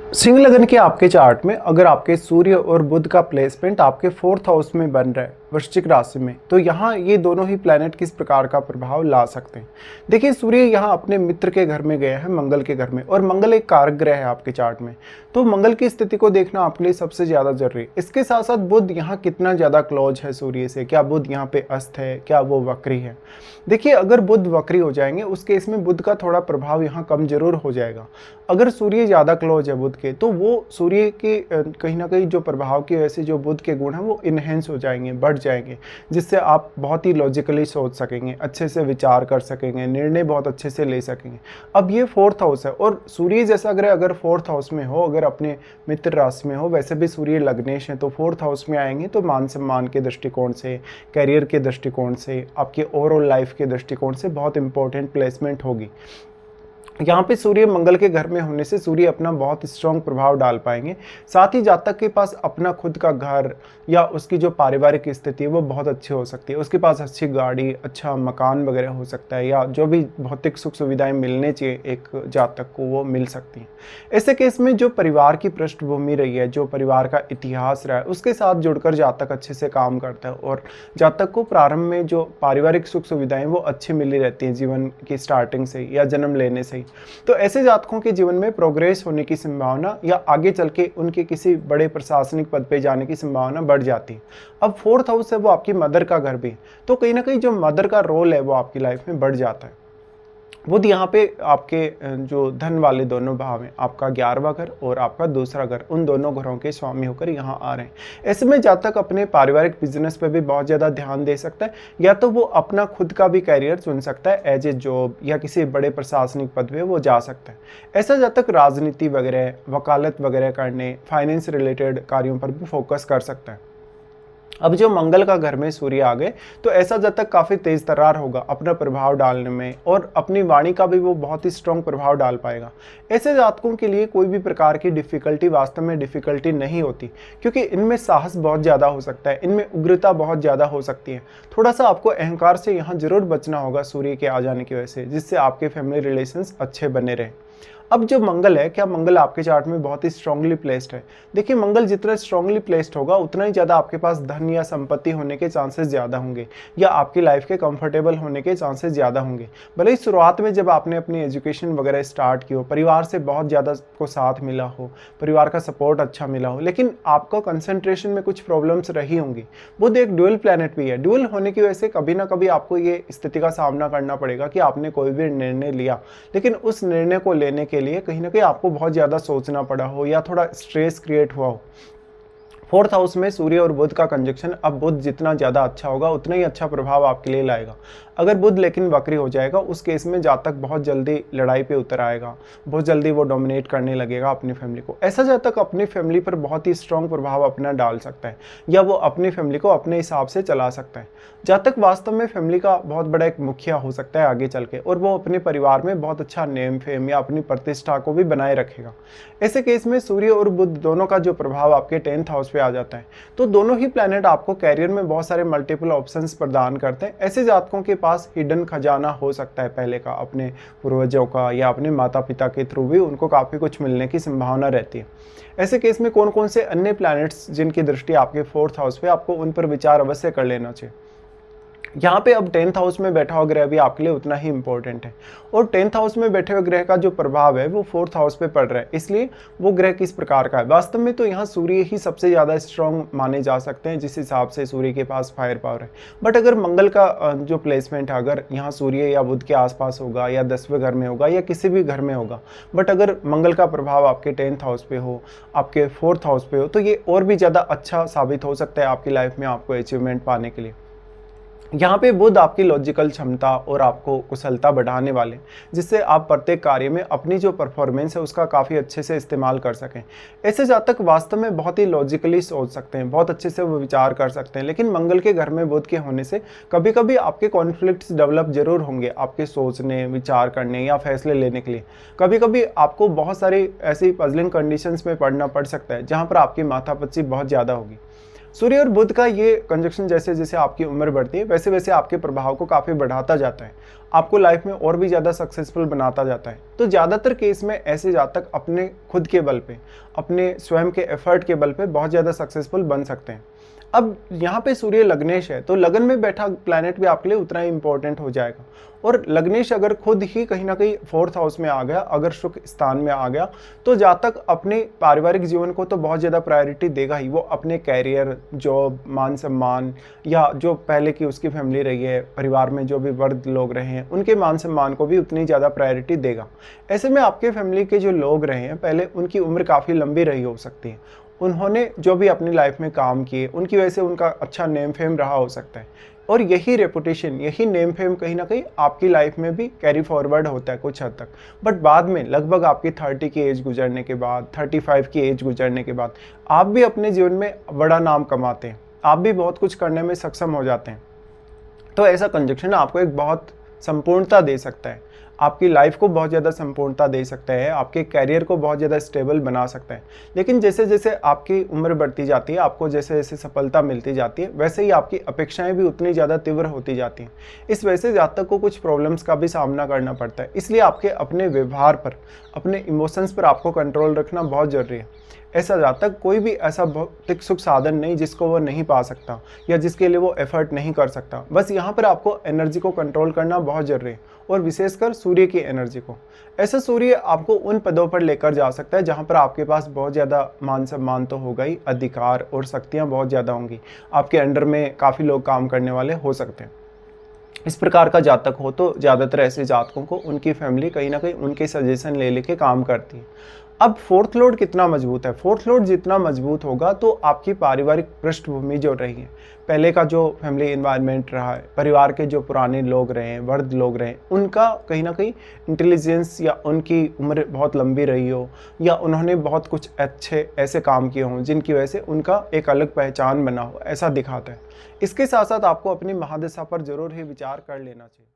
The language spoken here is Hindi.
सिंह लगन के आपके चार्ट में अगर आपके सूर्य और बुध का प्लेसमेंट आपके 4th हाउस में बन रहा है वृश्चिक राशि में, तो यहाँ ये दोनों ही प्लैनेट किस प्रकार का प्रभाव ला सकते हैं। देखिए, सूर्य यहाँ अपने मित्र के घर में गया है, मंगल के घर में, और मंगल एक कारक ग्रह है आपके चार्ट में, तो मंगल की स्थिति को देखना आपके लिए सबसे ज़्यादा जरूरी है। इसके साथ साथ बुध यहाँ कितना ज़्यादा क्लोज है सूर्य से, क्या बुध यहाँ पे अस्त है, क्या वो वक्री है। देखिए, अगर बुध वक्री हो जाएंगे उस केस में बुध का थोड़ा प्रभाव यहाँ कम जरूर हो जाएगा। अगर सूर्य ज़्यादा क्लोज है बुध के, तो वो सूर्य के कहीं ना कहीं जो प्रभाव की वजह से जो बुध के गुण हैं वो इनहेंस हो जाएंगे, बढ़ जाएंगे, जिससे आप बहुत ही लॉजिकली सोच सकेंगे, अच्छे से विचार कर सकेंगे, निर्णय बहुत अच्छे से ले सकेंगे। अब ये 4th हाउस है और सूर्य जैसा ग्रह अगर 4th हाउस में हो, अगर अपने मित्र राशि में हो, वैसे भी सूर्य लग्नेश है, तो 4th हाउस में आएंगे तो मान सम्मान के दृष्टिकोण से, करियर के दृष्टिकोण से, आपके ओवरऑल लाइफ के दृष्टिकोण से बहुत इंपॉर्टेंट प्लेसमेंट होगी। यहाँ पे सूर्य मंगल के घर में होने से सूर्य अपना बहुत स्ट्रॉन्ग प्रभाव डाल पाएंगे। साथ ही जातक के पास अपना खुद का घर या उसकी जो पारिवारिक स्थिति है वो बहुत अच्छी हो सकती है। उसके पास अच्छी गाड़ी, अच्छा मकान वगैरह हो सकता है, या जो भी भौतिक सुख सुविधाएं मिलने चाहिए एक जातक को वो मिल सकती हैं। ऐसे केस में जो परिवार की पृष्ठभूमि रही है, जो परिवार का इतिहास रहा है, उसके साथ जुड़कर जातक अच्छे से काम करता है और जातक को प्रारंभ में जो पारिवारिक सुख सुविधाएं वो अच्छी मिली रहती हैं जीवन की स्टार्टिंग से या जन्म लेने से ही। तो ऐसे जातकों के जीवन में प्रोग्रेस होने की संभावना या आगे चल के उनके किसी बड़े प्रशासनिक पद पे जाने की संभावना बढ़ जाती है। अब 4th हाउस है वो आपकी मदर का घर भी है, तो कहीं ना कहीं जो मदर का रोल है वो आपकी लाइफ में बढ़ जाता है। बुध यहाँ पे आपके जो धन वाले दोनों भाव हैं, आपका 11वां घर और आपका दूसरा घर, उन दोनों घरों के स्वामी होकर यहाँ आ रहे हैं। ऐसे में जातक अपने पारिवारिक बिजनेस पे भी बहुत ज़्यादा ध्यान दे सकता है, या तो वो अपना खुद का भी कैरियर चुन सकता है, एज ए जॉब या किसी बड़े प्रशासनिक पद पे वो जा सकता है। ऐसा जातक राजनीति वगैरह, वकालत वगैरह करने, फाइनेंस रिलेटेड कार्यों पर भी फोकस कर सकता है। अब जो मंगल का घर में सूर्य आ गए तो ऐसा जातक काफ़ी तेज तर्रार होगा अपना प्रभाव डालने में, और अपनी वाणी का भी वो बहुत ही स्ट्रॉन्ग प्रभाव डाल पाएगा। ऐसे जातकों के लिए कोई भी प्रकार की डिफिकल्टी वास्तव में डिफिकल्टी नहीं होती, क्योंकि इनमें साहस बहुत ज़्यादा हो सकता है, इनमें उग्रता बहुत ज़्यादा हो सकती है। थोड़ा सा आपको अहंकार से यहाँ जरूर बचना होगा सूर्य के आ जाने की वजह से, जिससे आपके फैमिली रिलेशंस अच्छे बने रहें। अब जो मंगल है, क्या मंगल आपके चार्ट में बहुत ही स्ट्रांगली प्लेस्ड है। देखिए, मंगल जितना स्ट्रांगली प्लेस्ड होगा उतना ही ज़्यादा आपके पास धन या संपत्ति होने के चांसेस ज़्यादा होंगे, या आपकी लाइफ के कंफर्टेबल होने के चांसेस ज़्यादा होंगे। भले ही शुरुआत में जब आपने अपनी एजुकेशन वगैरह स्टार्ट की हो, परिवार से बहुत ज़्यादा को साथ मिला हो, परिवार का सपोर्ट अच्छा मिला हो, लेकिन आपको कंसंट्रेशन में कुछ प्रॉब्लम्स रही होंगी। बुध एक ड्यूअल प्लैनेट भी है, ड्यूअल होने की वजह से कभी ना कभी आपको ये स्थिति का सामना करना पड़ेगा कि आपने कोई भी निर्णय लिया, लेकिन उस निर्णय को लेने के लिए कहीं ना कहीं आपको बहुत ज़्यादा सोचना पड़ा हो या थोड़ा स्ट्रेस क्रिएट हुआ हो। 4th हाउस में सूर्य और बुध का कंजक्शन, अब बुध जितना ज़्यादा अच्छा होगा उतना ही अच्छा प्रभाव आपके लिए लाएगा। अगर बुध लेकिन वक्री हो जाएगा उस केस में जातक बहुत जल्दी लड़ाई पे उतर आएगा, बहुत जल्दी वो डोमिनेट करने लगेगा अपनी फैमिली को। ऐसा जातक अपनी फैमिली पर बहुत ही स्ट्रॉन्ग प्रभाव अपना डाल सकता है, या वो अपनी फैमिली को अपने हिसाब से चला सकता है। जातक वास्तव में फैमिली का बहुत बड़ा एक मुखिया हो सकता है आगे चल के, और वो अपने परिवार में बहुत अच्छा नेम फेम या अपनी प्रतिष्ठा को भी बनाए रखेगा। ऐसे केस में सूर्य और बुध दोनों का जो प्रभाव आपके 10th हाउस पे आ जाता है, तो दोनों ही प्लैनेट आपको कैरियर में बहुत सारे मल्टीपल ऑप्शंस प्रदान करते हैं। ऐसे जातकों के पास हिडन खजाना हो सकता है पहले का, अपने पूर्वजों का या अपने माता पिता के थ्रू भी उनको काफ़ी कुछ मिलने की संभावना रहती है। ऐसे केस में कौन कौन से अन्य प्लैनेट्स जिनकी दृष्टि आपके 4th हाउस पे, आपको उन पर विचार अवश्य कर लेना चाहिए। यहाँ पे अब 10th हाउस में बैठा हुआ ग्रह भी आपके लिए उतना ही इंपॉर्टेंट है, और 10th हाउस में बैठे हुए ग्रह का जो प्रभाव है वो 4th हाउस पे पड़ रहा है। इसलिए वो ग्रह किस प्रकार का है, वास्तव में तो यहाँ सूर्य ही सबसे ज़्यादा स्ट्रॉन्ग माने जा सकते हैं, जिस हिसाब से सूर्य के पास फायर पावर है। बट अगर मंगल का जो प्लेसमेंट है, अगर यहाँ सूर्य या बुध के आसपास होगा, या 10वें घर में होगा, या किसी भी घर में होगा, बट अगर मंगल का प्रभाव आपके 10th हाउस पे हो, आपके 4th हाउस पे हो, तो ये और भी ज़्यादा अच्छा साबित हो सकता है आपकी लाइफ में आपको अचीवमेंट पाने के लिए। यहाँ पे बुध आपकी लॉजिकल क्षमता और आपको कुशलता बढ़ाने वाले, जिससे आप प्रत्येक कार्य में अपनी जो परफॉर्मेंस है उसका काफ़ी अच्छे से इस्तेमाल कर सकें। ऐसे जातक वास्तव में बहुत ही लॉजिकली सोच सकते हैं, बहुत अच्छे से वो विचार कर सकते हैं, लेकिन मंगल के घर में बुध के होने से कभी कभी आपके कॉन्फ्लिक्ट्स डेवलप जरूर होंगे आपके सोचने, विचार करने या फैसले लेने के लिए। कभी कभी आपको बहुत सारी ऐसी पजलिंग कंडीशंस में पड़ना पड़ सकता है जहाँ पर आपकी माथापच्ची बहुत ज़्यादा होगी। सूर्य और बुध का ये कंजक्शन जैसे जैसे आपकी उम्र बढ़ती है वैसे वैसे आपके प्रभाव को काफ़ी बढ़ाता जाता है। आपको लाइफ में और भी ज़्यादा सक्सेसफुल बनाता जाता है। तो ज़्यादातर केस में ऐसे जातक अपने खुद के बल पे, अपने स्वयं के एफर्ट के बल पे बहुत ज़्यादा सक्सेसफुल बन सकते हैं। अब यहाँ पे सूर्य लग्नेश है, तो लगन में बैठा प्लैनेट भी आपके लिए उतना ही इंपॉर्टेंट हो जाएगा। और लग्नेश अगर खुद ही कहीं ना कहीं 4th हाउस में आ गया, अगर सुख स्थान में आ गया, तो जातक अपने पारिवारिक जीवन को तो बहुत ज़्यादा प्रायोरिटी देगा ही। वो अपने कैरियर, जॉब, मान सम्मान, या जो पहले की उसकी फैमिली रही है, परिवार में जो भी वर्ग लोग रहे हैं, उनके मान सम्मान को भी उतनी ज़्यादा प्रायोरिटी देगा। ऐसे में आपके फैमिली के जो लोग रहे हैं पहले, उनकी उम्र काफ़ी लंबी रही हो सकती है। उन्होंने जो भी अपनी लाइफ में काम किए, उनकी वजह से उनका अच्छा नेम फेम रहा हो सकता है। और यही रेपुटेशन, यही नेम फेम कहीं ना कहीं आपकी लाइफ में भी कैरी फॉरवर्ड होता है कुछ हद तक। बट बाद में लगभग आपकी 30 की एज गुजरने के बाद, 35 की एज गुजरने के बाद, आप भी अपने जीवन में बड़ा नाम कमाते हैं, आप भी बहुत कुछ करने में सक्षम हो जाते हैं। तो ऐसा कंजक्शन आपको एक बहुत संपूर्णता दे सकता है, आपकी लाइफ को बहुत ज़्यादा संपूर्णता दे सकता है, आपके कैरियर को बहुत ज़्यादा स्टेबल बना सकता है। लेकिन जैसे जैसे आपकी उम्र बढ़ती जाती है, आपको जैसे जैसे सफलता मिलती जाती है, वैसे ही आपकी अपेक्षाएं भी उतनी ज़्यादा तीव्र होती जाती हैं। इस वजह से जातक को कुछ प्रॉब्लम्स का भी सामना करना पड़ता है। इसलिए आपके अपने व्यवहार पर, अपने इमोशंस पर आपको कंट्रोल रखना बहुत ज़रूरी है। ऐसा जातक कोई भी ऐसा भौतिक सुख साधन नहीं जिसको वो नहीं पा सकता या जिसके लिए वो एफर्ट नहीं कर सकता। बस यहाँ पर आपको एनर्जी को कंट्रोल करना बहुत जरूरी है, और विशेषकर सूर्य की एनर्जी को। ऐसा सूर्य आपको उन पदों पर लेकर जा सकता है जहाँ पर आपके पास बहुत ज़्यादा मान सम्मान तो होगा ही, अधिकार और शक्तियाँ बहुत ज़्यादा होंगी, आपके अंडर में काफ़ी लोग काम करने वाले हो सकते हैं। इस प्रकार का जातक हो तो ज़्यादातर ऐसे जातकों को उनकी फैमिली कहीं ना कहीं उनके सजेशन ले लेके काम करती है। अब 4th लॉर्ड कितना मजबूत है? 4th लॉर्ड जितना मजबूत होगा तो आपकी पारिवारिक पृष्ठभूमि जो रही है, पहले का जो फैमिली एनवायरनमेंट रहा है, परिवार के जो पुराने लोग रहे हैं, वृद्ध लोग रहे हैं, उनका कहीं ना कहीं इंटेलिजेंस या उनकी उम्र बहुत लंबी रही हो, या उन्होंने बहुत कुछ अच्छे ऐसे काम किए हों जिनकी वजह से उनका एक अलग पहचान बना हो, ऐसा दिखाता है। इसके साथ साथ आपको अपनी महादशा पर जरूर ही विचार कर लेना चाहिए।